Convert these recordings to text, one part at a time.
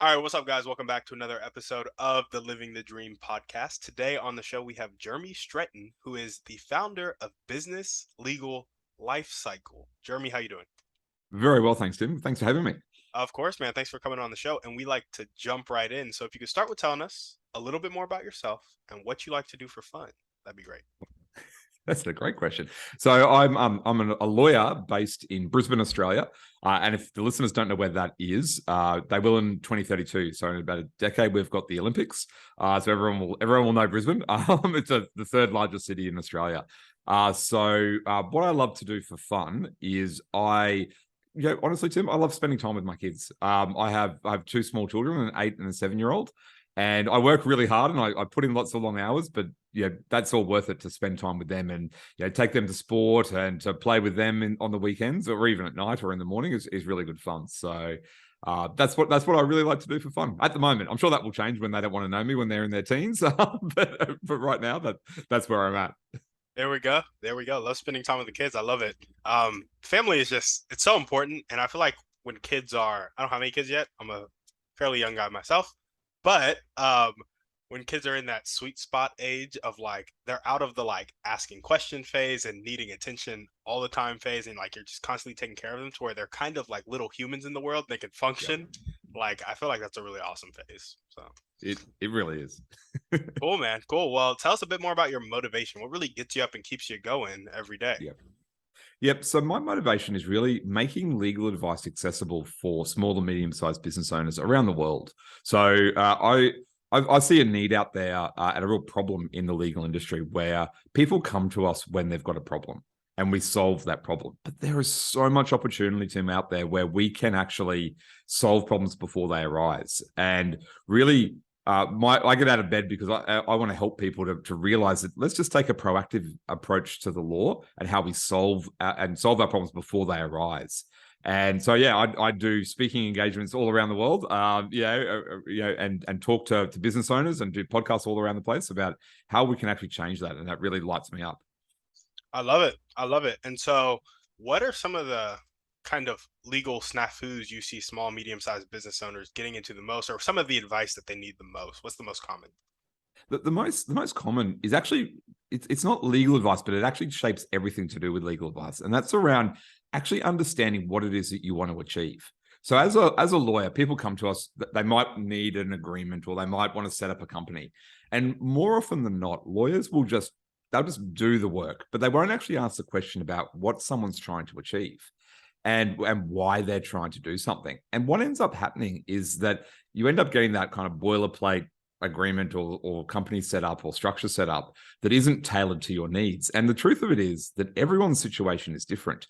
All right, what's up, guys? Welcome back to another episode of the Living the Dream podcast. Today on the show, we have Jeremy Streten, who is the founder of Business Legal Life Cycle. Jeremy, how you doing? Very well, thanks, Tim. Thanks for having me. Of course, man. Thanks for coming on the show. And we like to jump right in. So if you could start with telling us a little bit more about yourself and what you like to do for fun, that'd be great. That's a great question. So I'm a lawyer based in Brisbane, Australia, and if the listeners don't know where that is, they will in 2032. So in about a decade, we've got the Olympics. So everyone will know Brisbane. It's the third largest city in Australia. So what I love to do for fun is honestly, Tim, I love spending time with my kids. I have two small children, an 8 and a 7-year-old. And I work really hard and I put in lots of long hours, but that's all worth it to spend time with them and take them to sport and to play with them on the weekends or even at night or in the morning is really good fun. So that's what I really like to do for fun at the moment. I'm sure that will change when they don't want to know me when they're in their teens, but right now that's where I'm at. There we go. There we go. Love spending time with the kids. I love it. Family is it's so important. And I feel like when kids I don't have any kids yet. I'm a fairly young guy myself. But when kids are in that sweet spot age of like they're out of the like asking question phase and needing attention all the time phase, and like you're just constantly taking care of them to where they're kind of like little humans in the world, they can function. Like I feel like that's a really awesome phase. So it really is. cool, man. Cool. Well, tell us a bit more about your motivation. What really gets you up and keeps you going every day? Yep. So my motivation is really making legal advice accessible for small and medium-sized business owners around the world. So I see a need out there and a real problem in the legal industry where people come to us when they've got a problem and we solve that problem. But there is so much opportunity, Tim, out there where we can actually solve problems before they arise. And really, I get out of bed because I want to help people to realize that let's just take a proactive approach to the law and how we solve our problems before they arise. And so, I do speaking engagements all around the world, and talk to business owners and do podcasts all around the place about how we can actually change that. And that really lights me up. I love it. I love it. And so, what are some of the kind of legal snafus you see small, medium-sized business owners getting into the most, or some of the advice that they need the most? What's the most common? The most common is actually it's not legal advice, but it actually shapes everything to do with legal advice, and that's around actually understanding what it is that you want to achieve. So as a lawyer, people come to us that they might need an agreement or they might want to set up a company, and more often than not, lawyers they'll just do the work, but they won't actually ask the question about what someone's trying to achieve and why they're trying to do something. And what ends up happening is that you end up getting that kind of boilerplate agreement or company set up or structure set up that isn't tailored to your needs. And the truth of it is that everyone's situation is different.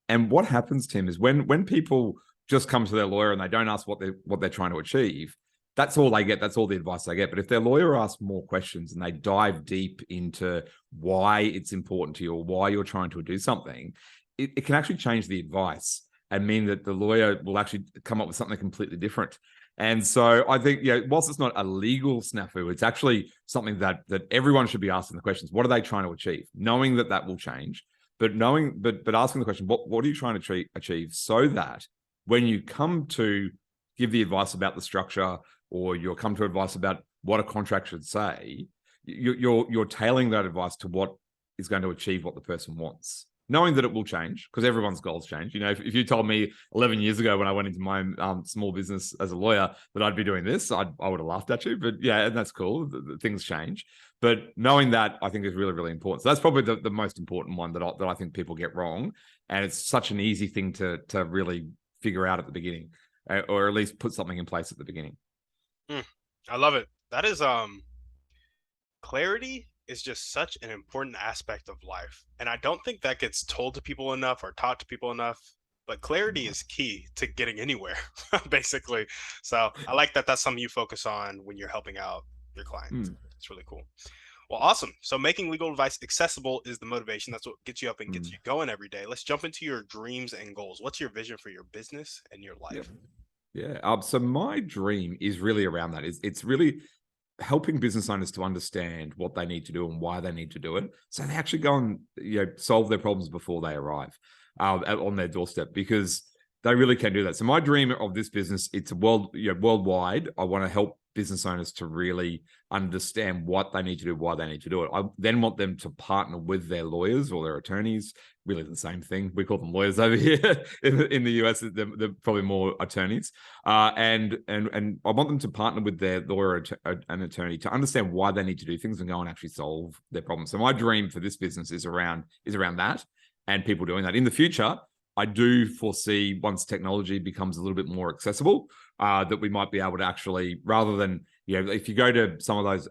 And what happens, Tim, is when people just come to their lawyer and they don't ask what they're trying to achieve, that's all they get. That's all the advice they get. But if their lawyer asks more questions and they dive deep into why it's important to you or why you're trying to do something, it can actually change the advice and mean that the lawyer will actually come up with something completely different. And so I think, whilst it's not a legal snafu, it's actually something that everyone should be asking the questions. What are they trying to achieve? Knowing that will change, but asking the question, what are you trying to achieve, so that when you come to give the advice about the structure or you'll come to advice about what a contract should say, you're tailoring that advice to what is going to achieve what the person wants. Knowing that it will change because everyone's goals change. If you told me 11 years ago when I went into my small business as a lawyer that I'd be doing this, I would have laughed at you. But and that's cool. Things change. But knowing that, I think, is really, really important. So that's probably the most important one that I think people get wrong. And it's such an easy thing to really figure out at the beginning, or at least put something in place at the beginning. I love it. That is clarity is just such an important aspect of life. And I don't think that gets told to people enough or taught to people enough, but clarity is key to getting anywhere, basically. So I like that that's something you focus on when you're helping out your clients. It's really cool. Well, awesome. So making legal advice accessible is the motivation. That's what gets you up and gets you going every day. Let's jump into your dreams and goals. What's your vision for your business and your life? So my dream is really around that. It's really helping business owners to understand what they need to do and why they need to do it, so they actually go and solve their problems before they arrive on their doorstep. Because They really can do that. So my dream of this business, it's worldwide. I want to help business owners to really understand what they need to do, why they need to do it. I then want them to partner with their lawyers or their attorneys. Really the same thing. We call them lawyers over here. In the US, they're probably more attorneys. And I want them to partner with their lawyer and attorney to understand why they need to do things and go and actually solve their problems. So my dream for this business is around that and people doing that. In the future, I do foresee once technology becomes a little bit more accessible, that we might be able to actually, rather than, if you go to some of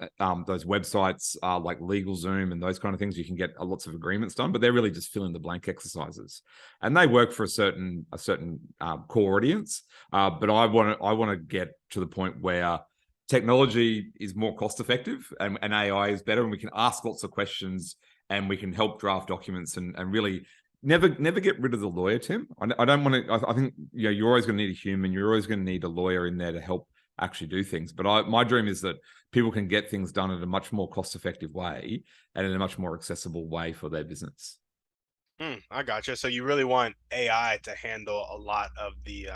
those websites like LegalZoom and those kind of things, you can get lots of agreements done, but they're really just fill in the blank exercises, and they work for a certain core audience. But I want to get to the point where technology is more cost effective and AI is better, and we can ask lots of questions and we can help draft documents and really never get rid of the lawyer, Tim. I don't want to. I think you're always going to need a human. You're always going to need a lawyer in there to help actually do things. But my dream is that people can get things done in a much more cost-effective way and in a much more accessible way for their business. I gotcha. So you really want AI to handle a lot of the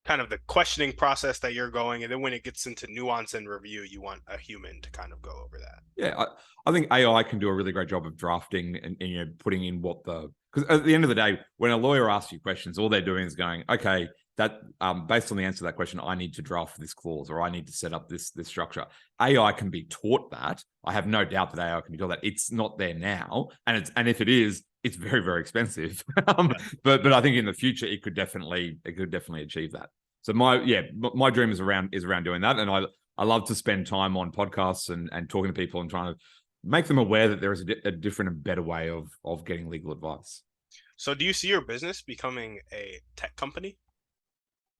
kind of the questioning process that you're going, and then when it gets into nuance and review, you want a human to kind of go over that. Yeah, I think AI can do a really great job of drafting and putting in because at the end of the day, when a lawyer asks you questions, all they're doing is going, okay, that based on the answer to that question, I need to draft this clause or I need to set up this structure. AI can be taught that. I have no doubt that AI can be taught that. It's not there now, and if it is, it's very, very expensive. But I think in the future it could definitely achieve that. So my dream is around doing that, and I love to spend time on podcasts and talking to people and trying to make them aware that there is a different and better way of getting legal advice. So do you see your business becoming a tech company?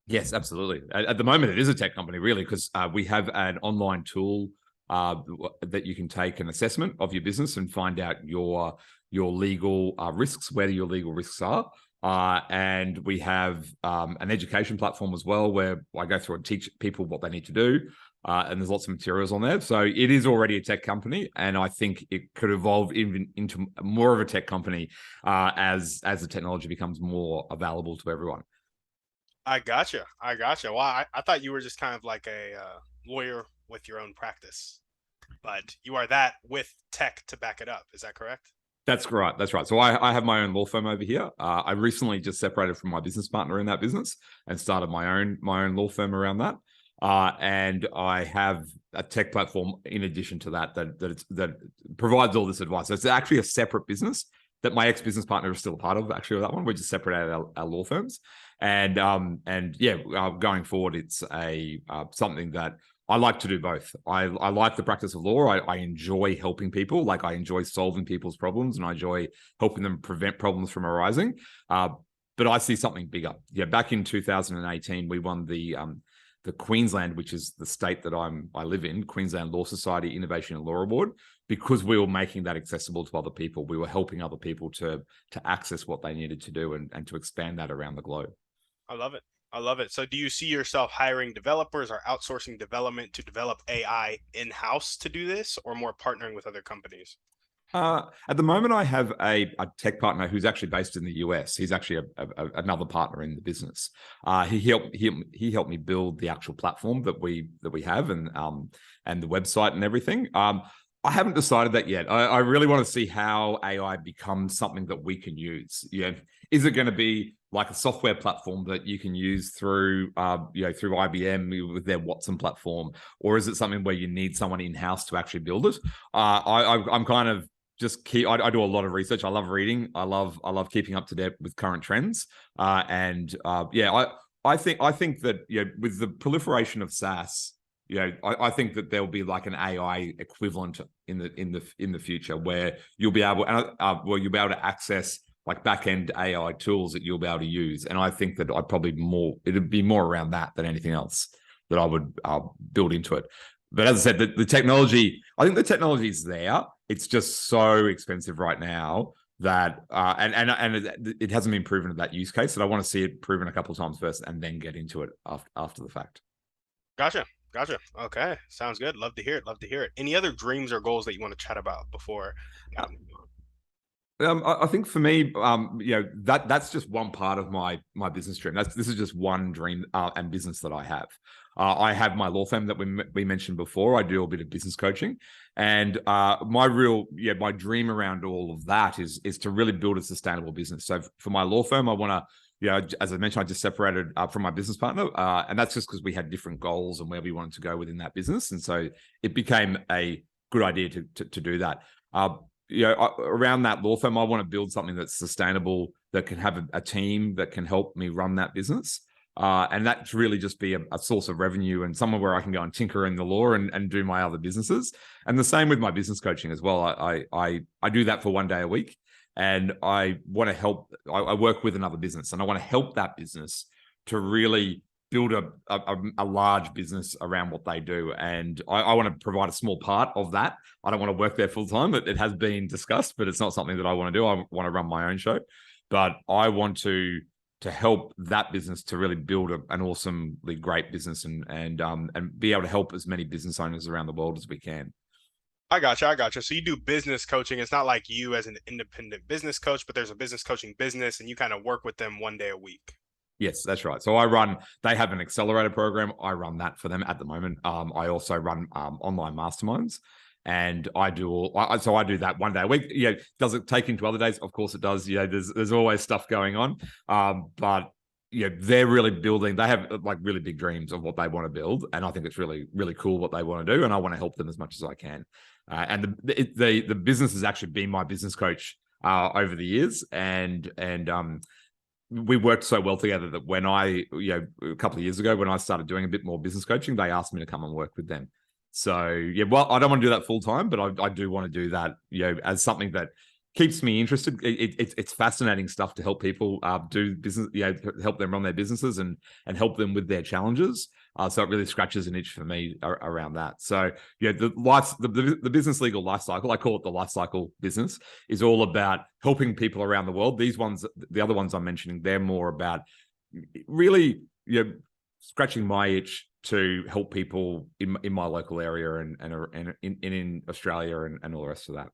Yes, absolutely. At the moment, it is a tech company, really, because we have an online tool that you can take an assessment of your business and find out your legal risks, whether your legal risks are. And we have an education platform as well, where I go through and teach people what they need to do. And there's lots of materials on there. So it is already a tech company. And I think it could evolve even into more of a tech company as the technology becomes more available to everyone. I gotcha. Well, I thought you were just kind of like a lawyer with your own practice, but you are that with tech to back it up. Is that correct? That's right. That's right. So I have my own law firm over here. I recently just separated from my business partner in that business and started my own law firm around that. And I have a tech platform in addition to that provides all this advice. So it's actually a separate business that my ex-business partner is still a part of. Actually, with that one, we just separated our law firms, and going forward, it's something that I like to do both. I like the practice of law. I enjoy helping people. Like I enjoy solving people's problems, and I enjoy helping them prevent problems from arising. But I see something bigger. Yeah, back in 2018, we won the Queensland, which is the state that I live in, Queensland Law Society Innovation and Law Award, because we were making that accessible to other people. We were helping other people to access what they needed to do and to expand that around the globe. I love it. I love it. So do you see yourself hiring developers or outsourcing development to develop AI in-house to do this, or more partnering with other companies? At the moment, I have a tech partner who's actually based in the US. He's actually another partner in the business. He helped me build the actual platform that we have and the website and everything. I haven't decided that yet. I really want to see how AI becomes something that we can use. Is it going to be like a software platform that you can use through through IBM with their Watson platform, or is it something where you need someone in-house to actually build it? I'm kind of I do a lot of research. I love reading. I love keeping up to date with current trends. I think that with the proliferation of SaaS, I think that there'll be like an AI equivalent in the future where you'll be able to access like back-end AI tools that you'll be able to use. And I think that it'd be more around that than anything else that I would build into it. But as I said, the technology, I think the technology is there. It's just so expensive right now that it hasn't been proven at that use case. That I want to see it proven a couple of times first and then get into it after the fact. Gotcha. Okay, sounds good. Love to hear it. Any other dreams or goals that you want to chat about before? I think for me, that's just one part of my business dream. This is just one dream and business that I have. I have my law firm that we mentioned before. I do a bit of business coaching, and my dream around all of that is to really build a sustainable business. So for my law firm, I want to. As I mentioned, I just separated from my business partner, and that's just because we had different goals and where we wanted to go within that business, and so it became a good idea to do that. Around that law firm, I want to build something that's sustainable, that can have a team that can help me run that business. And that's really just be a source of revenue and somewhere where I can go and tinker in the law and do my other businesses. And the same with my business coaching as well. I do that for 1 day a week, and I want to help. I work with another business, and I want to help that business to really build a large business around what they do. And I want to provide a small part of that. I don't want to work there full time. It has been discussed, but it's not something that I want to do. I want to run my own show, but I want to help that business to really build an awesomely great business and be able to help as many business owners around the world as we can. I gotcha. I gotcha. So you do business coaching. It's not like you as an independent business coach, but there's a business coaching business and you kind of work with them 1 day a week. Yes, that's right. So they have an accelerator program. I run that for them at the moment. I also run online masterminds, and I do that 1 day a week. Does it take into other days? Of course it does. There's always stuff going on. But they're really building. They have like really big dreams of what they want to build, and I think it's really, really cool what they want to do, and I want to help them as much as I can. And the business has actually been my business coach over the years, and we worked so well together that when a couple of years ago, when I started doing a bit more business coaching, they asked me to come and work with them. So well, I don't want to do that full time, but I do want to do that, as something that keeps me interested. It's fascinating stuff to help people do business, help them run their businesses and help them with their challenges. So it really scratches an itch for me around that. So the business legal life cycle, I call it the life cycle business, is all about helping people around the world. The other ones I'm mentioning, they're more about really scratching my itch to help people in my local area and in Australia and all the rest of that.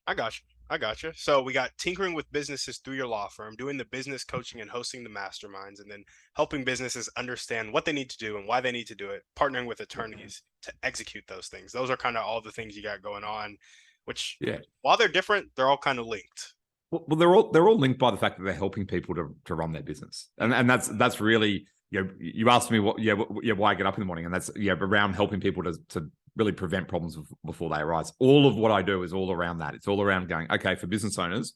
I got you. I got you. So we got tinkering with businesses through your law firm, doing the business coaching and hosting the masterminds, and then helping businesses understand what they need to do and why they need to do it, partnering with attorneys to execute those things. Those are kind of all the things you got going on, which while they're different, they're all kind of linked. Well, they're all linked by the fact that they're helping people to run their business. And that's really, you asked me why I get up in the morning, and that's around helping people to really prevent problems before they arise. All of what I do is all around that. It's all around going, okay, for business owners,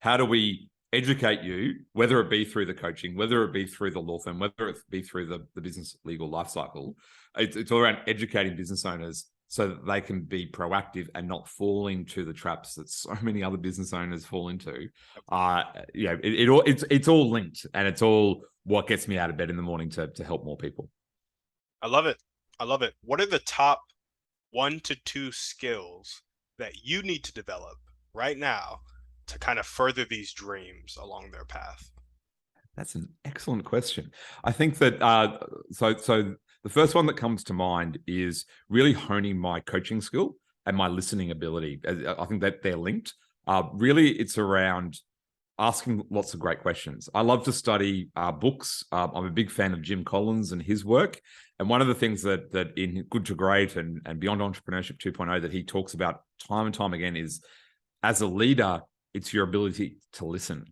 how do we educate you, whether it be through the coaching, whether it be through the law firm, whether it be through the business legal life cycle. It's all around educating business owners so that they can be proactive and not fall into the traps that so many other business owners fall into. It's all linked, and it's all what gets me out of bed in the morning to help more people. I love it. I love it. What are the top 1 to 2 skills that you need to develop right now to kind of further these dreams along their path? That's an excellent question. I think that so the first one that comes to mind is really honing my coaching skill and my listening ability. I think that they're linked. Really, it's around asking lots of great questions. I love to study books. I'm a big fan of Jim Collins and his work. And one of the things that in Good to Great and Beyond Entrepreneurship 2.0 that he talks about time and time again is, as a leader, it's your ability to listen.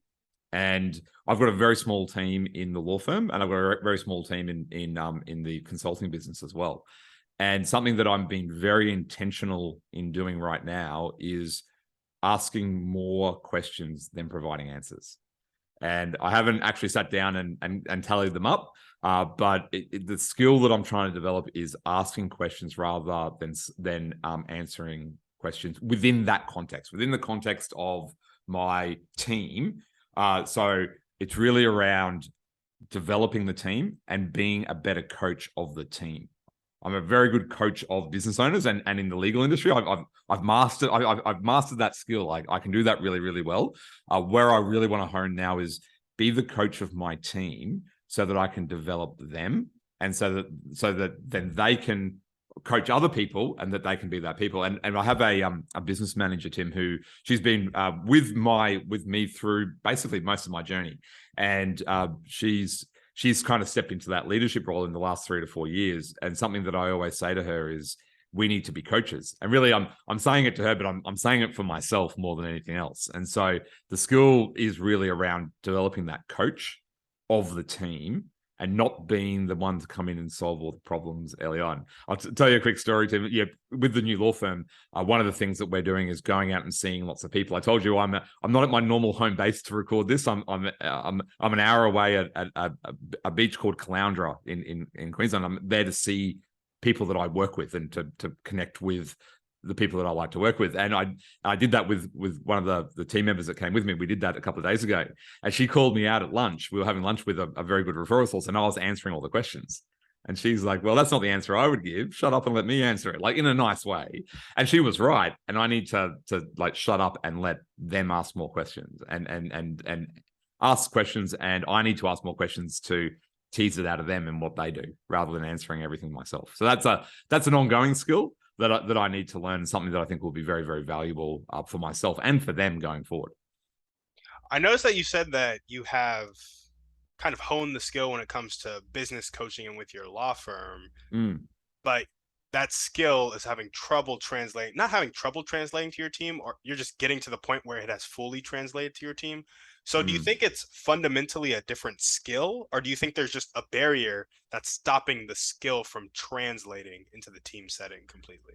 And I've got a very small team in the law firm, and I've got a very small team in the consulting business as well. And something that I'm being very intentional in doing right now is asking more questions than providing answers. And I haven't actually sat down and tallied them up, but the skill that I'm trying to develop is asking questions rather than answering questions within that context, within the context of my team. So it's really around developing the team and being a better coach of the team. I'm a very good coach of business owners, and in the legal industry, I've mastered that skill. I can do that really, really well. Where I really want to hone now is be the coach of my team, so that I can develop them, and so that then they can coach other people and that they can be that people. And I have a business manager, Tim, who she's been with me through basically most of my journey. And she's kind of stepped into that leadership role in the last 3 to 4 years. And something that I always say to her is, we need to be coaches. And really, I'm saying it to her, but I'm saying it for myself more than anything else. And so the skill is really around developing that coach of the team and not being the one to come in and solve all the problems early on. I'll tell you a quick story, Tim. Yeah, with the new law firm, one of the things that we're doing is going out and seeing lots of people. I told you I'm not at my normal home base to record this. I'm an hour away at a beach called Caloundra in Queensland. I'm there to see people that I work with and to connect with the people that I like to work with. And I did that with one of the team members that came with me. We did that a couple of days ago. And she called me out at lunch. We were having lunch with a very good referral source, and I was answering all the questions. And she's like, well, that's not the answer I would give. Shut up and let me answer it, like in a nice way. And she was right. And I need to like shut up and let them ask more questions and ask questions. And I need to ask more questions to tease it out of them and what they do rather than answering everything myself. So that's an ongoing skill that I need to learn, something that I think will be very, very valuable for myself and for them going forward. I noticed that you said that you have kind of honed the skill when it comes to business coaching and with your law firm, but that skill is not having trouble translating to your team, or you're just getting to the point where it has fully translated to your team. So do you think it's fundamentally a different skill, or do you think there's just a barrier that's stopping the skill from translating into the team setting completely?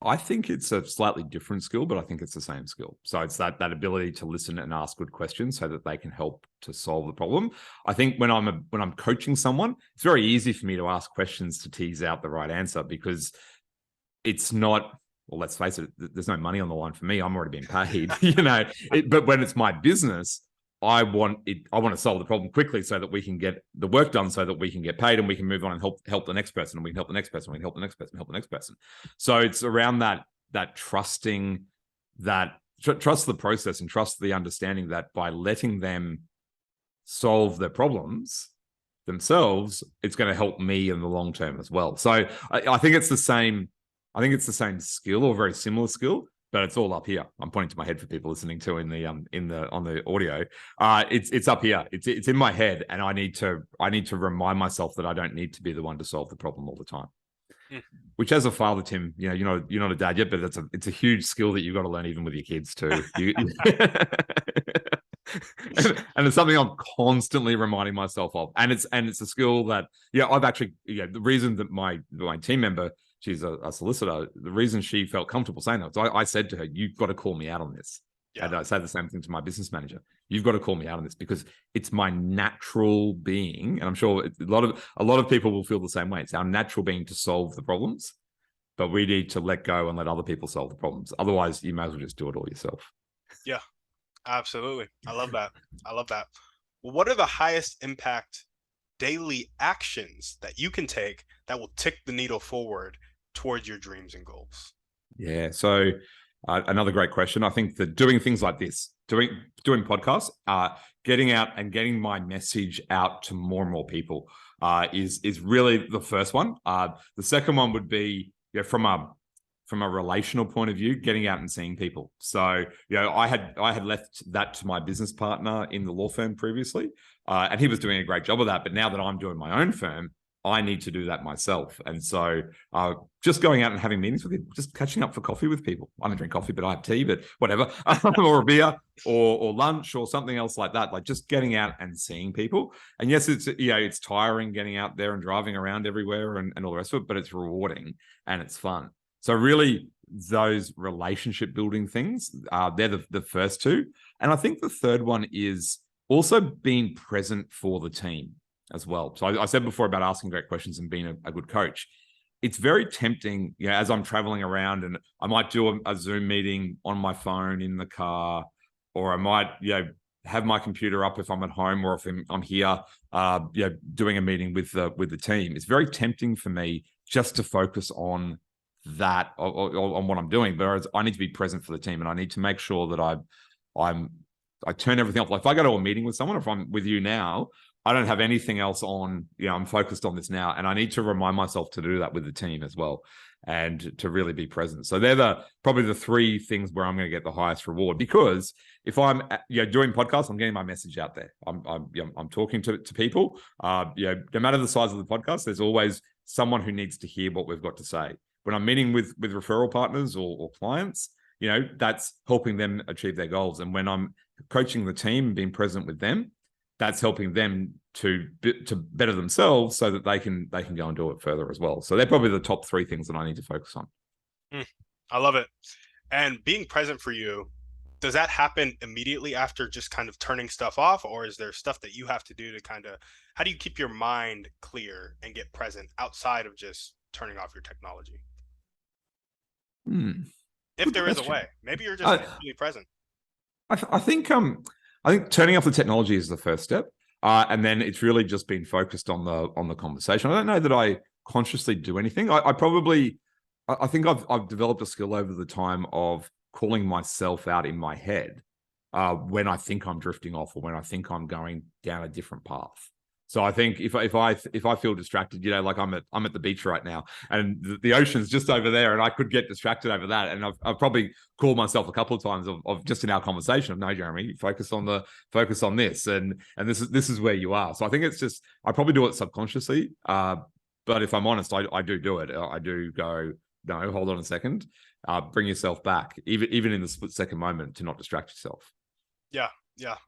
I think it's a slightly different skill, but I think it's the same skill. So it's that ability to listen and ask good questions so that they can help to solve the problem. I think when I'm coaching someone, it's very easy for me to ask questions to tease out the right answer, because it's not, well, let's face it, there's no money on the line for me. I'm already being paid, but when it's my business, I want to solve the problem quickly so that we can get the work done, so that we can get paid and we can move on and help the next person, and we can help the next person, we can help the next person, help the next person. So it's around that trusting, trust the process and trust the understanding that by letting them solve their problems themselves, it's going to help me in the long term as well. So I think it's the same. I think it's the same skill or very similar skill, but it's all up here. I'm pointing to my head for people listening to on the audio. It's up here. It's in my head, and I need to remind myself that I don't need to be the one to solve the problem all the time. Which, as a father, Tim, you're not a dad yet, but it's a huge skill that you've got to learn even with your kids too. And it's something I'm constantly reminding myself of, and it's a skill that I've actually the reason that my team member, she's a solicitor, the reason she felt comfortable saying that, so I said to her, you've got to call me out on this. Yeah. And I say the same thing to my business manager. You've got to call me out on this, because it's my natural being, and I'm sure a lot of people will feel the same way. It's our natural being to solve the problems, but we need to let go and let other people solve the problems. Otherwise, you may as well just do it all yourself. Yeah, absolutely. I love that. What are the highest impact daily actions that you can take that will tick the needle forward towards your dreams and goals? Yeah. So another great question. I think that doing things like this, doing podcasts, getting out and getting my message out to more and more people is really the first one. The second one would be from a relational point of view, getting out and seeing people. So I had left that to my business partner in the law firm previously, and he was doing a great job of that. But now that I'm doing my own firm, I need to do that myself. And so just going out and having meetings with people, just catching up for coffee with people. I don't drink coffee, but I have tea, but whatever, or a beer or lunch or something else like that. Like just getting out and seeing people. And yes, it's tiring getting out there and driving around everywhere and all the rest of it, but it's rewarding and it's fun. So really those relationship building things, they're the first two. And I think the third one is also being present for the team as well. So I said before about asking great questions and being a good coach. It's very tempting, as I'm traveling around, and I might do a Zoom meeting on my phone in the car, or I might, have my computer up if I'm at home, or if I'm here, doing a meeting with the team. It's very tempting for me just to focus on that, or on what I'm doing. Whereas I need to be present for the team, and I need to make sure that I turn everything off. Like if I go to a meeting with someone, if I'm with you now, I don't have anything else on. I'm focused on this now, and I need to remind myself to do that with the team as well, and to really be present. So they're probably the three things where I'm going to get the highest reward, because if I'm doing podcasts, I'm getting my message out there. I'm talking to people. No matter the size of the podcast, there's always someone who needs to hear what we've got to say. When I'm meeting with referral partners or clients, that's helping them achieve their goals. And when I'm coaching the team and being present with them, that's helping them to better themselves so that they can go and do it further as well. So they're probably the top three things that I need to focus on. I love it. And being present for you, does that happen immediately after just kind of turning stuff off, or is there stuff that you have to do to kind of, how do you keep your mind clear and get present outside of just turning off your technology? If there is a way, maybe you're just really present. I think turning off the technology is the first step, and then it's really just been focused on the conversation. I don't know that I consciously do anything. I think I've developed a skill over the time of calling myself out in my head when I think I'm drifting off, or when I think I'm going down a different path. So I think if I feel distracted, like I'm at the beach right now, and the ocean's just over there, and I could get distracted over that, and I've probably called myself a couple of times of just in our conversation of, no, Jeremy, focus on this, and this is where you are. So I think it's just, I probably do it subconsciously, but if I'm honest, I do it. I do go, no, hold on a second, bring yourself back, even in the split second moment, to not distract yourself. Yeah,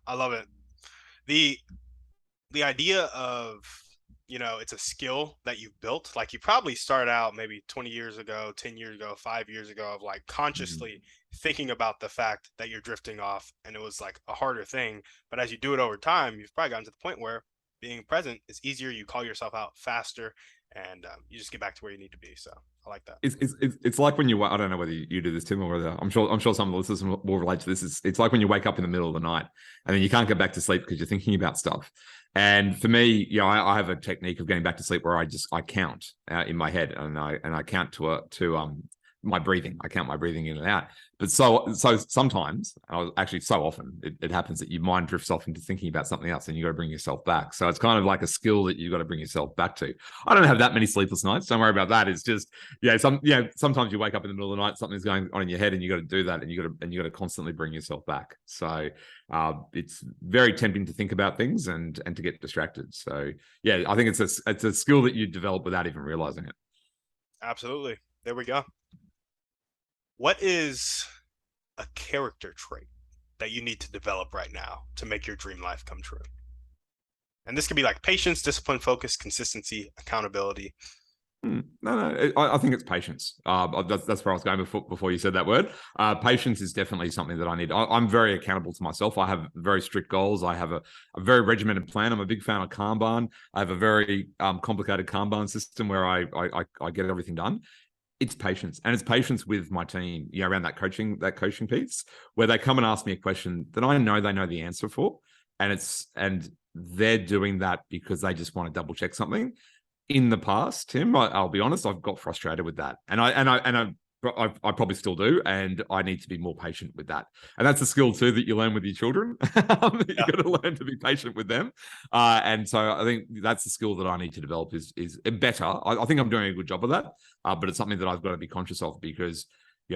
I love it. The idea of, it's a skill that you've built. Like, you probably started out maybe 20 years ago, 10 years ago, 5 years ago, of like consciously thinking about the fact that you're drifting off, and it was like a harder thing. But as you do it over time, you've probably gotten to the point where being present is easier. You call yourself out faster, and you just get back to where you need to be. So I like that. It's like when I don't know whether you do this, Tim, or whether I'm sure some of the listeners will relate to this. It's like when you wake up in the middle of the night and then you can't get back to sleep because you're thinking about stuff. And for me, I have a technique of getting back to sleep where I count in my head, and I count to my breathing. I count my breathing in and out. But so sometimes, actually so often, it happens that your mind drifts off into thinking about something else, and you got to bring yourself back. So it's kind of like a skill that you got to bring yourself back to. I don't have that many sleepless nights. Don't worry about that. It's just, sometimes you wake up in the middle of the night, something's going on in your head, and you got to do that, and you got to constantly bring yourself back. So it's very tempting to think about things and to get distracted. So yeah, I think it's a skill that you develop without even realizing it. Absolutely. There we go. What is a character trait that you need to develop right now to make your dream life come true? And this could be like patience, discipline, focus, consistency, accountability. No, I think it's patience. That's where I was going before you said that word. Patience is definitely something that I need. I'm very accountable to myself. I have very strict goals. I have a very regimented plan. I'm a big fan of Kanban. I have a very complicated Kanban system where I get everything done. It's patience, and it's patience with my team, around that coaching piece, where they come and ask me a question that I know they know the answer for, and they're doing that because they just want to double check something. In the past, Tim, I'll be honest, I've got frustrated with that, and I probably still do, and I need to be more patient with that. And that's a skill too that you learn with your children. You got to learn to be patient with them, and so I think that's the skill that I need to develop is better. I think I'm doing a good job of that, but it's something that I've got to be conscious of, because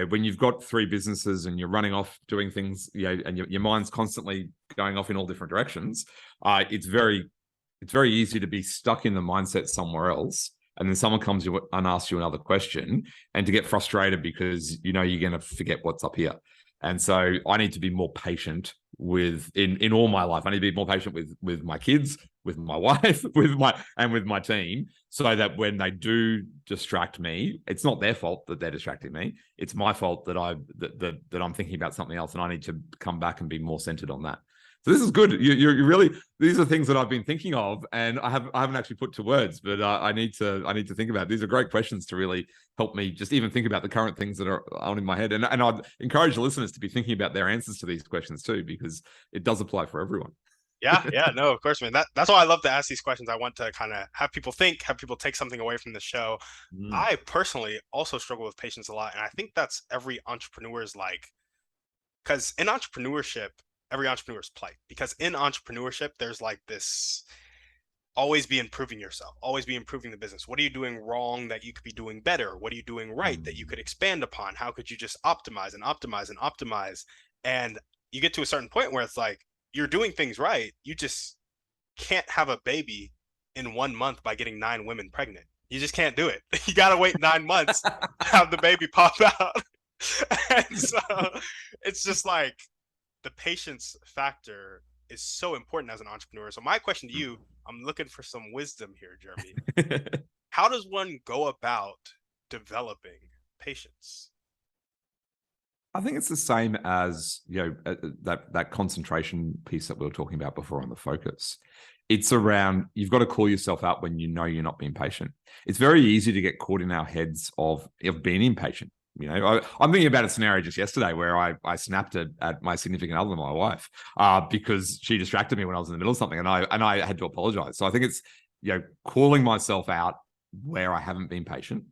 when you've got 3 businesses and you're running off doing things, and your mind's constantly going off in all different directions, it's very easy to be stuck in the mindset somewhere else, and then someone comes and asks you another question, and to get frustrated because you're going to forget what's up here. And so I need to be more patient in all my life. I need to be more patient with my kids, with my wife, with my team, so that when they do distract me, it's not their fault that they're distracting me. It's my fault that I'm thinking about something else, and I need to come back and be more centered on that. So this is good. You really, these are things that I've been thinking of, and I haven't actually put to words, but I need to think about. These are great questions to really help me just even think about the current things that are on in my head. And I'd encourage the listeners to be thinking about their answers to these questions too, because it does apply for everyone. Yeah, no, of course, man. That's why I love to ask these questions. I want to kind of have people think, have people take something away from the show. I personally also struggle with patience a lot, and I think that's every entrepreneur's because in entrepreneurship, every entrepreneur's plight. Because in entrepreneurship, there's like this always be improving yourself, always be improving the business. What are you doing wrong that you could be doing better? What are you doing right that you could expand upon? How could you just optimize and optimize and optimize? And you get to a certain point where it's like you're doing things right. You just can't have a baby in 1 month by getting 9 women pregnant. You just can't do it. You got to wait 9 months to have the baby pop out. And so it's just like the patience factor is so important as an entrepreneur. So my question to you, I'm looking for some wisdom here, Jeremy. How does one go about developing patience? I think it's the same as, that concentration piece that we were talking about before on the focus. It's around, you've got to call yourself out when you know you're not being patient. It's very easy to get caught in our heads of being impatient. I'm thinking about a scenario just yesterday where I snapped at my significant other, my wife, because she distracted me when I was in the middle of something, and I had to apologize. So I think it's calling myself out where I haven't been patient,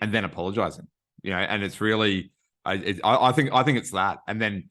and then apologizing. And it's really, I think it's that, and then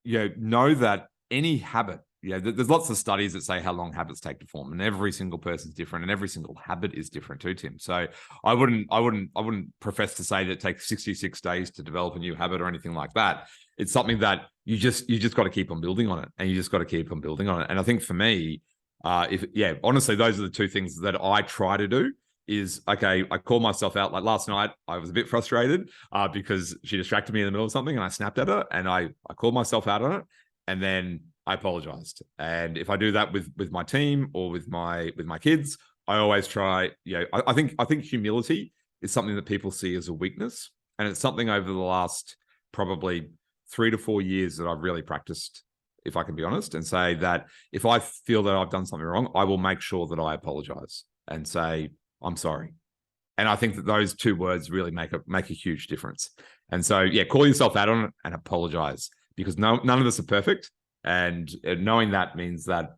know that any habit. There's lots of studies that say how long habits take to form, and every single person's different, and every single habit is different too, Tim. So I wouldn't profess to say that it takes 66 days to develop a new habit or anything like that. It's something that you just got to keep on building on it, and you just got to keep on building on it. And I think for me, honestly, those are the two things that I try to do. Is okay, I call myself out. Like last night, I was a bit frustrated because she distracted me in the middle of something, and I snapped at her, and I called myself out on it, and then I apologized. And if I do that with my team or with my kids, I always try. I think humility is something that people see as a weakness, and it's something over the last probably 3 to 4 years that I've really practiced, if I can be honest, and say that if I feel that I've done something wrong, I will make sure that I apologize and say I'm sorry. And I think that those two words really make a huge difference. And so, call yourself out on it and apologize, because none of us are perfect. And knowing that means that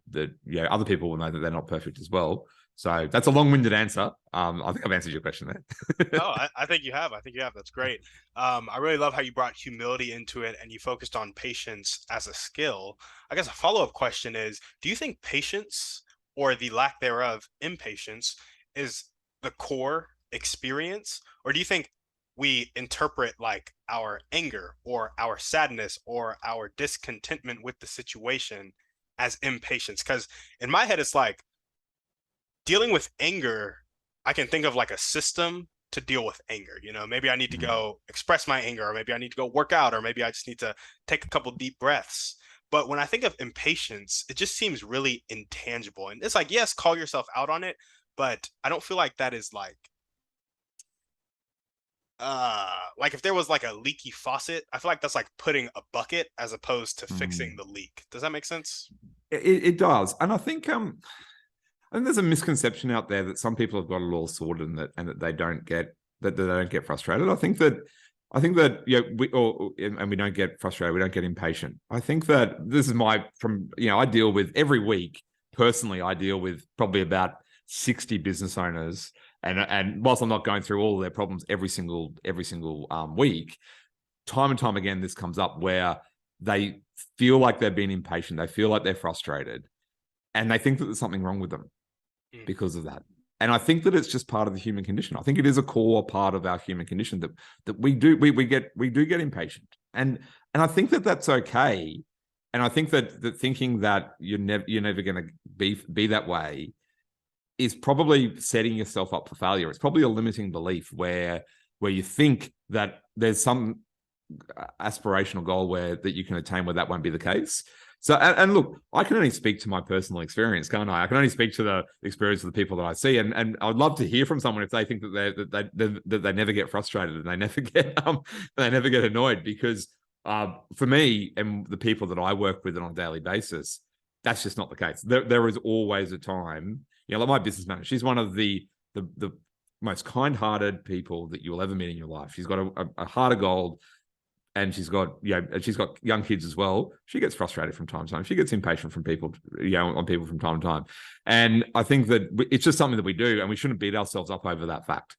other people will know that they're not perfect as well. So that's a long-winded answer. I think I've answered your question there. No, I think you have. I think you have. That's great. I really love how you brought humility into it and you focused on patience as a skill. I guess a follow-up question is, do you think patience, or the lack thereof, impatience, is the core experience? Or do you think we interpret like our anger or our sadness or our discontentment with the situation as impatience? Because in my head, it's like dealing with anger, I can think of like a system to deal with anger. Maybe I need to go express my anger, or maybe I need to go work out, or maybe I just need to take a couple deep breaths. But when I think of impatience, it just seems really intangible. And it's like, yes, call yourself out on it, but I don't feel like that is like if there was like a leaky faucet, I feel like that's like putting a bucket as opposed to fixing the leak. Does that make sense? It does. And I think there's a misconception out there that some people have got it all sorted and that they don't get frustrated. I think that we don't get frustrated, we don't get impatient. I think that this is I deal with every week personally, I deal with probably about 60 business owners. And whilst I'm not going through all of their problems every single week, time and time again, this comes up where they feel like they're being impatient. They feel like they're frustrated, and they think that there's something wrong with them because of that. And I think that it's just part of the human condition. I think it is a core part of our human condition that we do get impatient, and I think that that's okay. And I think that thinking that you're never going to be that way is probably setting yourself up for failure. It's probably a limiting belief where you think that there's some aspirational goal that you can attain where that won't be the case. So, and look, I can only speak to my personal experience, can't I? I can only speak to the experience of the people that I see, and I'd love to hear from someone if they think that they never get frustrated and they never get annoyed, because for me and the people that I work with on a daily basis, that's just not the case. There is always a time. Like my business manager, she's one of the most kind-hearted people that you'll ever meet in your life. She's got a heart of gold, and she's got young kids as well. She gets frustrated from time to time. She gets impatient from people, on people from time to time. And I think that it's just something that we do, and we shouldn't beat ourselves up over that fact.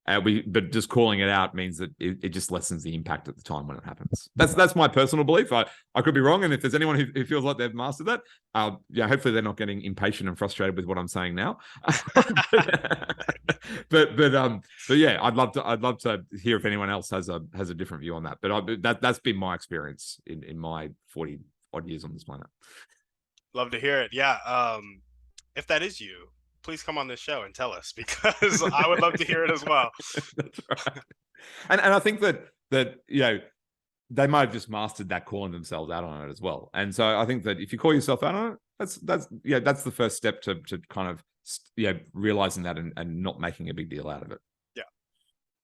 But just calling it out means that it just lessens the impact at the time when it happens. That's my personal belief. I could be wrong, and if there's anyone who feels like they've mastered that, hopefully they're not getting impatient and frustrated with what I'm saying now. but yeah, I'd love to hear if anyone else has a different view on that. But that's been my experience in my 40 odd years on this planet. Love to hear it. Yeah. If that is you, please come on this show and tell us, because I would love to hear it as well. That's right. And I think that they might have just mastered that, calling themselves out on it as well. And so I think that if you call yourself out on it, that's the first step to kind of realizing that and not making a big deal out of it. Yeah,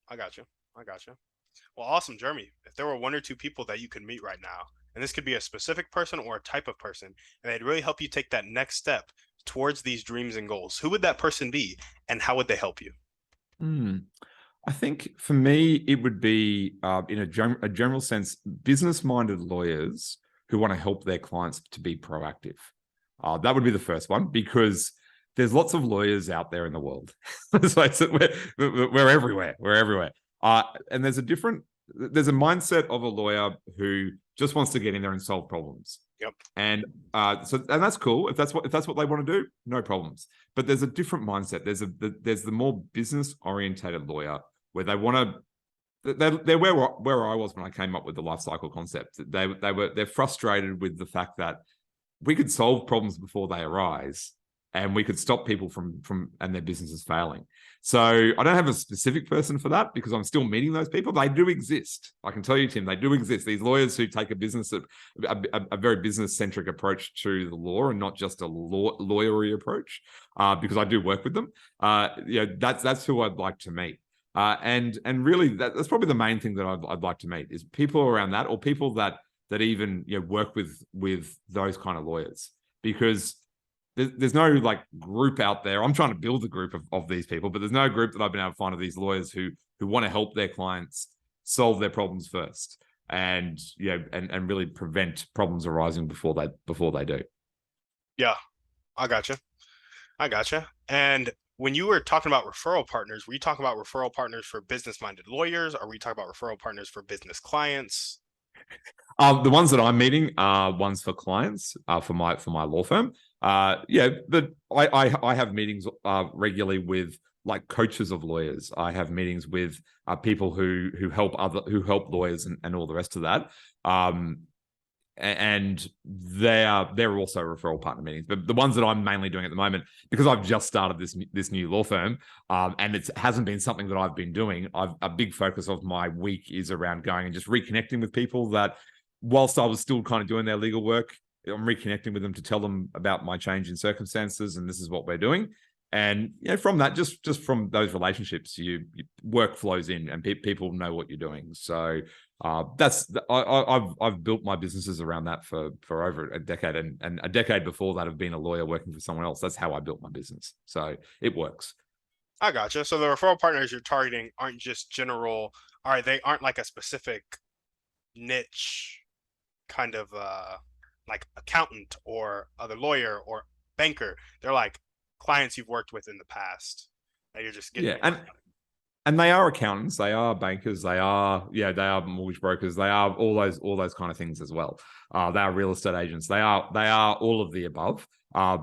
I got you. Well, awesome, Jeremy. If there were one or two people that you could meet right now, and this could be a specific person or a type of person, and they'd really help you take that next step towards these dreams and goals, who would that person be, and how would they help you? I think for me, it would be, in a general sense, business-minded lawyers who want to help their clients to be proactive. That would be the first one, because there's lots of lawyers out there in the world. Let's face it, we're everywhere. We're everywhere. And there's a mindset of a lawyer who just wants to get in there and solve problems. Yep. And that's cool. If that's what they want to do, no problems. But there's a different mindset. There's the more business orientated lawyer where they want to. They're where I was when I came up with the life cycle concept. They're frustrated with the fact that we could solve problems before they arise, and we could stop people from and their businesses failing. So I don't have a specific person for that, because I'm still meeting those people. They do exist. I can tell you, Tim, they do exist. These lawyers who take a very business-centric approach to the law, and not just a lawyery approach, because I do work with them. That's who I'd like to meet. And really, that's probably the main thing that I'd like to meet, is people around that, or people that even work with those kind of lawyers, because there's no group out there. I'm trying to build a group of these people, but there's no group that I've been able to find of these lawyers who want to help their clients solve their problems first, and and really prevent problems arising before they do. Yeah, I gotcha. And when you were talking about referral partners, were you talking about referral partners for business-minded lawyers, or were you talking about referral partners for business clients? The ones that I'm meeting are ones for clients, for my law firm. But I have meetings regularly with coaches of lawyers. I have meetings with people who help lawyers and all the rest of that. And they're also referral partner meetings. But the ones that I'm mainly doing at the moment, because I've just started this new law firm, and it hasn't been something that I've been doing. A big focus of my week is around going and just reconnecting with people that, whilst I was still kind of doing their legal work, I'm reconnecting with them to tell them about my change in circumstances, and this is what we're doing. And from that, just from those relationships, work flows in, and people know what you're doing. So I've built my businesses around that for over a decade, and a decade before that, of being a lawyer working for someone else. That's how I built my business. So it works. I gotcha. So the referral partners you're targeting aren't just general. All right, they aren't like a specific niche kind of accountant or other lawyer or banker. They're like clients you've worked with in the past that you're just getting. And they are accountants, they are bankers, they are mortgage brokers, they are all those kind of things as well. They are real estate agents. They are all of the above. The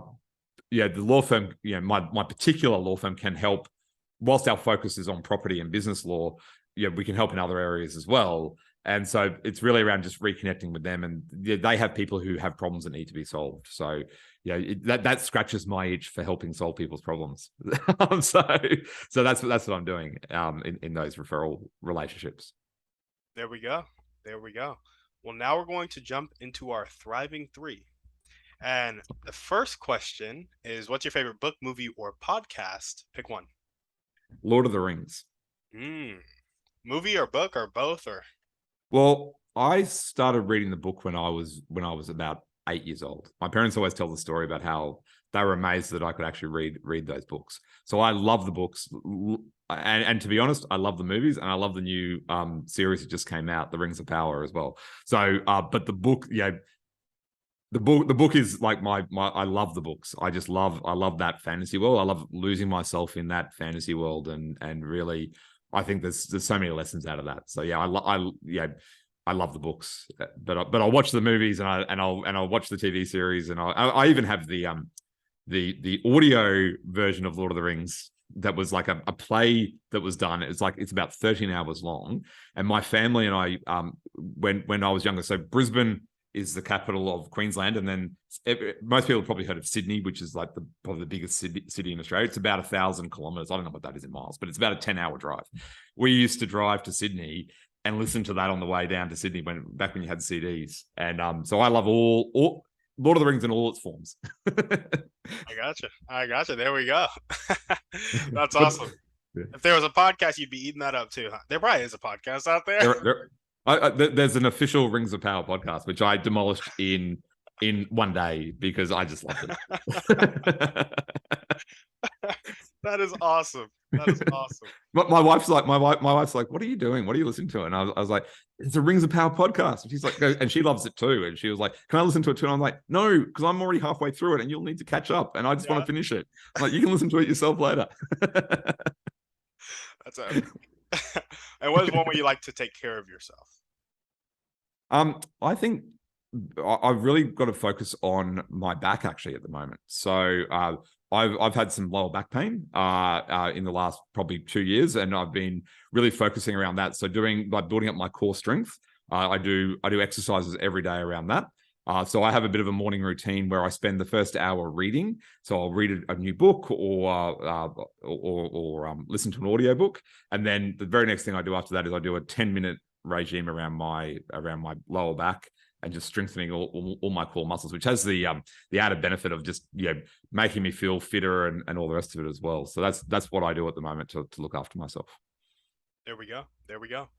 law firm, my particular law firm can help. Whilst our focus is on property and business law, we can help in other areas as well. And so it's really around just reconnecting with them, and they have people who have problems that need to be solved. So that scratches my itch for helping solve people's problems. so that's what I'm doing in those referral relationships. There we go. Well, now we're going to jump into our thriving three. And the first question is, what's your favorite book, movie, or podcast? Pick one. Lord of the Rings. Movie or book or both? Or well, I started reading the book when I was about 8 years old. My parents always tell the story about how they were amazed that I could actually read those books. So I love the books, and to be honest, I love the movies, and I love the new series that just came out, The Rings of Power, as well. So, but the book, the book is like I love the books. I love that fantasy world. I love losing myself in that fantasy world, and really I think there's so many lessons out of that. So yeah, I love the books, but I'll watch the movies and I'll watch the TV series, and I even have the audio version of Lord of the Rings that was like a play that was done. It's about 13 hours long, and my family and I, when I was younger, so Brisbane is the capital of Queensland, and then most people have probably heard of Sydney, which is like probably the biggest city in Australia. It's about 1,000 kilometers. I don't know what that is in miles, but it's about a 10-hour drive. We used to drive to Sydney and listen to that on the way down to Sydney back when you had CDs, and so I love all Lord of the Rings in all its forms. I gotcha. There we go. That's But awesome. yeah. If there was a podcast, you'd be eating that up too. Huh? There probably is a podcast out there. There's an official Rings of Power podcast, which I demolished in 1 day because I just loved it. That is awesome. That is awesome. But my wife's like, what are you doing? What are you listening to? And I was like, it's a Rings of Power podcast. And she's like, and she loves it too. And she was like, can I listen to it too? And I'm like, no, because I'm already halfway through it and you'll need to catch up. And I just want to finish it. I'm like, you can listen to it yourself later. That's it. And what is one way you like to take care of yourself? I think I've really got to focus on my back actually at the moment. So I've had some lower back pain in the last probably 2 years, and I've been really focusing around that. So building up my core strength. I do exercises every day around that. So I have a bit of a morning routine where I spend the first hour reading. So I'll read a new book or listen to an audiobook, and then the very next thing I do after that is I do a 10-minute regime around my lower back and just strengthening all my core muscles, which has the added benefit of just making me feel fitter and all the rest of it as well. So that's what I do at the moment to look after myself. There we go.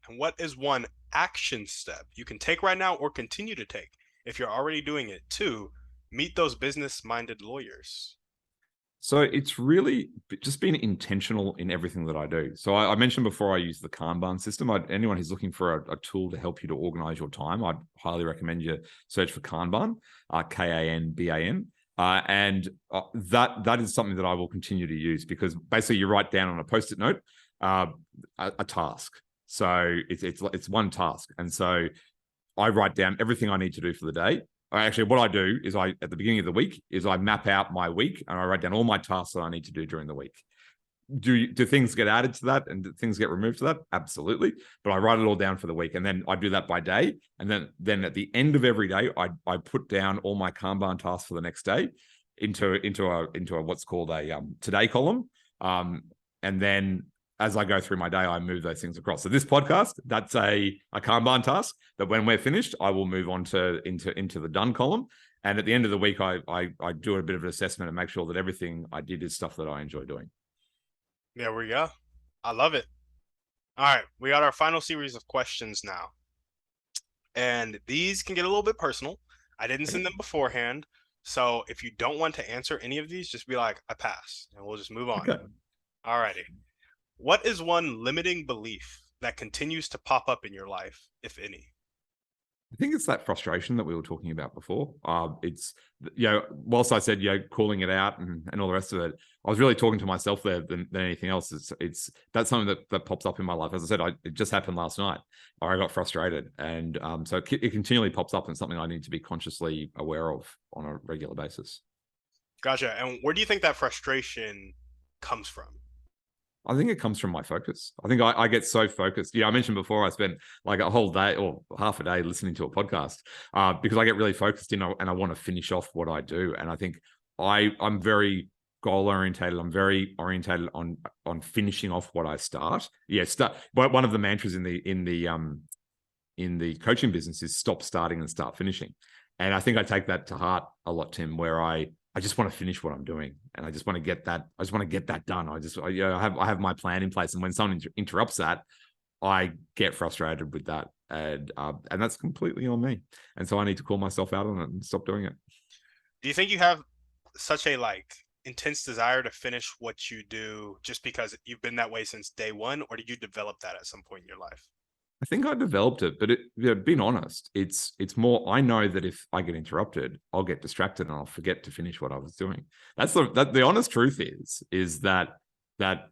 And what is one action step you can take right now or continue to take if you're already doing it to meet those business-minded lawyers? So it's really just being intentional in everything that I do. So I mentioned before I use the Kanban system. Anyone who's looking for a tool to help you to organize your time, I'd highly recommend you search for Kanban, Kanban. And that is something that I will continue to use, because basically you write down on a Post-it note a task. So it's one task. And so I write down everything I need to do for the day. Actually, what I do is at the beginning of the week, I map out my week and I write down all my tasks that I need to do during the week. Do things get added to that and do things get removed to that? Absolutely. But I write it all down for the week, and then I do that by day. And then at the end of every day, I put down all my Kanban tasks for the next day into a what's called a today column. And then as I go through my day, I move those things across. So this podcast, that's a Kanban task that when we're finished, I will move on into the done column. And at the end of the week, I do a bit of an assessment and make sure that everything I did is stuff that I enjoy doing. There we go. I love it. All right, we got our final series of questions now. And these can get a little bit personal. I didn't send them beforehand. So if you don't want to answer any of these, just be like, I pass, and we'll just move on. Okay. All righty. What is one limiting belief that continues to pop up in your life, if any? I think it's that frustration that we were talking about before. It's, whilst I said, calling it out and all the rest of it, I was really talking to myself there than anything else. That's something that pops up in my life. As I said, it just happened last night. I got frustrated. And so it continually pops up, and something I need to be consciously aware of on a regular basis. Gotcha. And where do you think that frustration comes from? I think it comes from my focus. I think I get so focused. I mentioned before I spent like a whole day or half a day listening to a podcast because I get really focused and I want to finish off what I do. And I think I'm very goal orientated. I'm very orientated on finishing off what I start. But one of the mantras in the coaching business is stop starting and start finishing. And I think I take that to heart a lot, Tim, where I just want to finish what I'm doing, and I just want to get that. I just want to get that done. I have my plan in place, and when someone interrupts that, I get frustrated with that, and that's completely on me. And so I need to call myself out on it and stop doing it. Do you think you have such a intense desire to finish what you do just because you've been that way since day one, or did you develop that at some point in your life? I think I developed it, but being honest, it's more, I know that if I get interrupted, I'll get distracted and I'll forget to finish what I was doing. That's the honest truth is that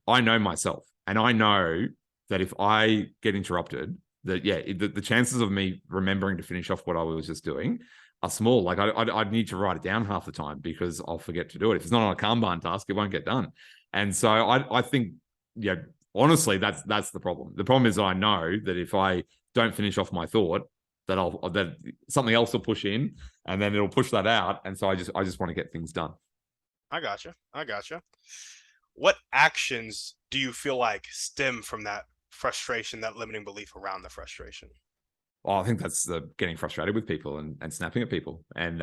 I know myself, and I know that if I get interrupted, that the chances of me remembering to finish off what I was just doing are small. Like I'd need to write it down half the time because I'll forget to do it. If it's not on a Kanban task, it won't get done. And so I think, honestly, that's the problem. The problem is I know that if I don't finish off my thought, that something else will push in, and then it'll push that out. And so I just want to get things done. I gotcha. What actions do you feel like stem from that frustration, that limiting belief around the frustration? Well, I think that's getting frustrated with people and snapping at people, and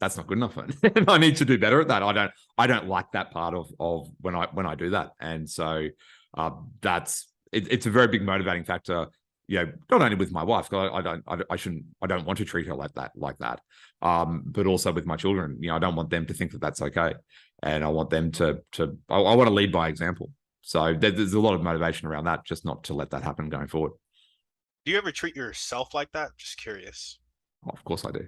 that's not good enough. And I need to do better at that. I don't like that part of when I do that, and so it's a very big motivating factor. Not only with my wife, I don't want to treat her like that, but also with my children. I don't want them to think that that's okay, and I want them I want to lead by example. So there's a lot of motivation around that, just not to let that happen going forward. Do you ever treat yourself like that? Just curious. Oh, of course I do.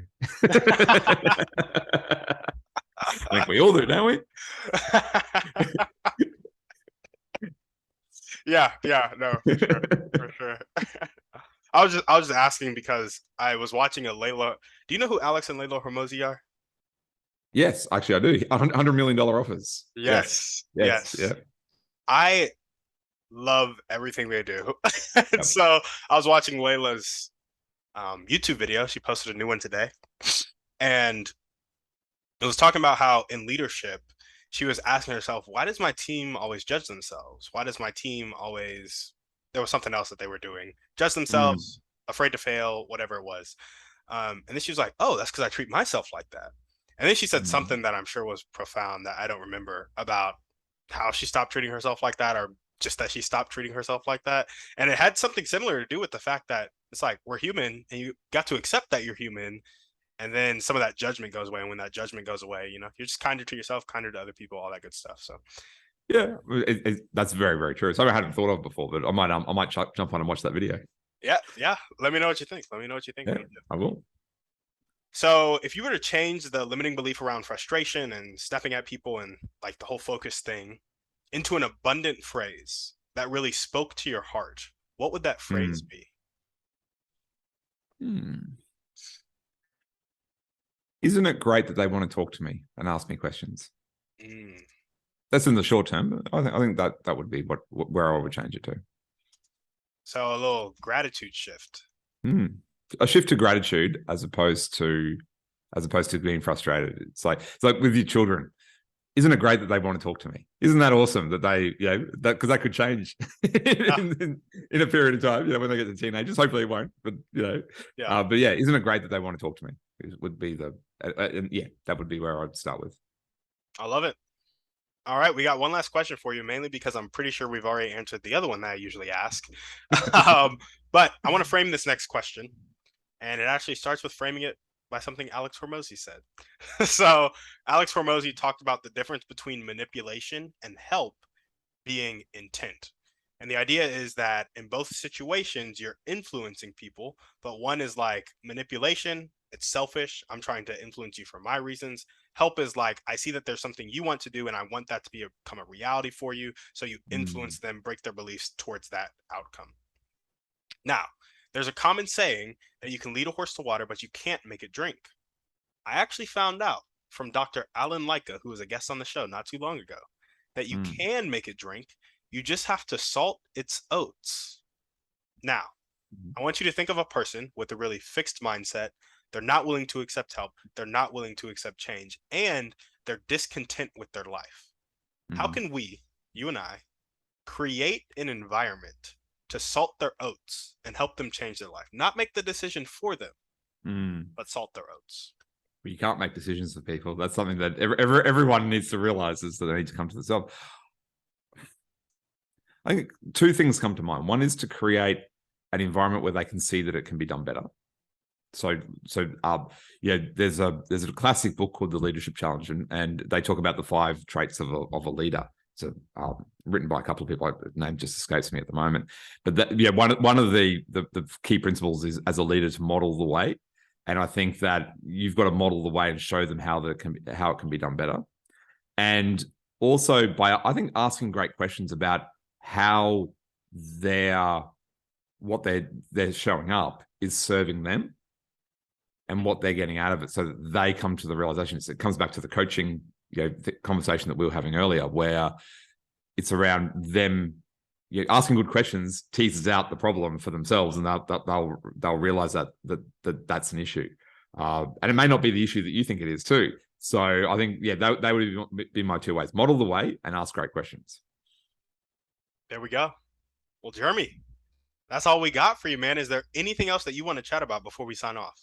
I think we all do, don't we? Yeah, no, for sure. I was just asking because I was watching a Layla. Do you know who Alex and Layla Hormozi are? Yes, actually, I do. $100 million offers. Yes. Yeah. I love everything they do. And so I was watching Layla's YouTube video. She posted a new one today. And it was talking about how in leadership, she was asking herself, why does my team always judge themselves? Why does my team always, there was something else that they were doing, judge themselves, afraid to fail, whatever it was. And then she was like, oh, that's because I treat myself like that. And then she said something that I'm sure was profound that I don't remember, about how she stopped treating herself like that, or just that she stopped treating herself like that. And it had something similar to do with the fact that it's like, we're human and you got to accept that you're human. And then some of that judgment goes away. And when that judgment goes away, you're just kinder to yourself, kinder to other people, all that good stuff. So yeah, that's very, very true. So I hadn't thought of before, but I might jump on and watch that video. Yeah. Let me know what you think. Yeah, I will. So if you were to change the limiting belief around frustration and stepping at people and like the whole focus thing into an abundant phrase that really spoke to your heart, what would that phrase be? Isn't it great that they want to talk to me and ask me questions? That's in the short term, but I think that would be where I would change it to. So a little gratitude shift. A shift to gratitude as opposed to being frustrated. It's like with your children. Isn't it great that they want to talk to me? Isn't that awesome that they, because that could change in a period of time, when they get to teenagers. Hopefully it won't, but but yeah, isn't it great that they want to talk to me? It would be that would be where I'd start with. I love it. All right, we got one last question for you, mainly because I'm pretty sure we've already answered the other one that I usually ask. But I want to frame this next question, and it actually starts with framing it by something Alex Hormozi said. So Alex Hormozi talked about the difference between manipulation and help being intent. And the idea is that in both situations, you're influencing people, but one is like manipulation. It's selfish. I'm trying to influence you for my reasons. Help is like, I see that there's something you want to do and I want that to become a reality for you. So you influence them, break their beliefs towards that outcome. Now, there's a common saying that you can lead a horse to water, but you can't make it drink. I actually found out from Dr. Alan Leica, who was a guest on the show not too long ago, that you can make it drink. You just have to salt its oats. Now, I want you to think of a person with a really fixed mindset. They're not willing to accept help. They're not willing to accept change, and they're discontent with their life. How can we, you and I, create an environment to salt their oats and help them change their life? Not make the decision for them, but salt their oats. But you can't make decisions for people. That's something that everyone needs to realize, is that they need to come to themselves. I think two things come to mind. One is to create an environment where they can see that it can be done better. So there's a classic book called The Leadership Challenge, and they talk about the 5 traits of a leader. So written by a couple of people. The name just escapes me at the moment. But one of the key principles is, as a leader, to model the way. And I think that you've got to model the way and show them how it can be done better. And also by, I think, asking great questions about how what they're showing up is serving them and what they're getting out of it, so that they come to the realization. It comes back to the coaching, the conversation that we were having earlier, where it's around them asking good questions teases out the problem for themselves, and they'll realize that's an issue, and it may not be the issue that you think it is too. So I think they would be my two ways: model the way and ask great questions. There we go. Well, Jeremy, that's all we got for you, man. Is there anything else that you want to chat about before we sign off?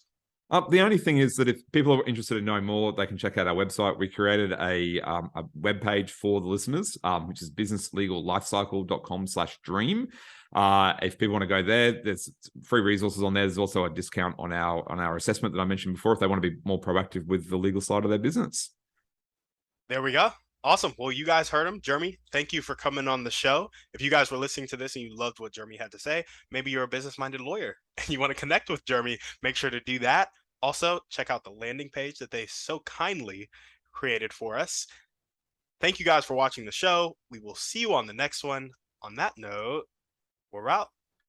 The only thing is that if people are interested in knowing more, they can check out our website. We created a webpage for the listeners, which is businesslegallifecycle.com/dream. If people want to go there, there's free resources on there. There's also a discount on our assessment that I mentioned before if they want to be more proactive with the legal side of their business. There we go. Awesome. Well, you guys heard him. Jeremy, thank you for coming on the show. If you guys were listening to this and you loved what Jeremy had to say, maybe you're a business-minded lawyer and you want to connect with Jeremy, make sure to do that. Also, check out the landing page that they so kindly created for us. Thank you guys for watching the show. We will see you on the next one. On that note, we're out.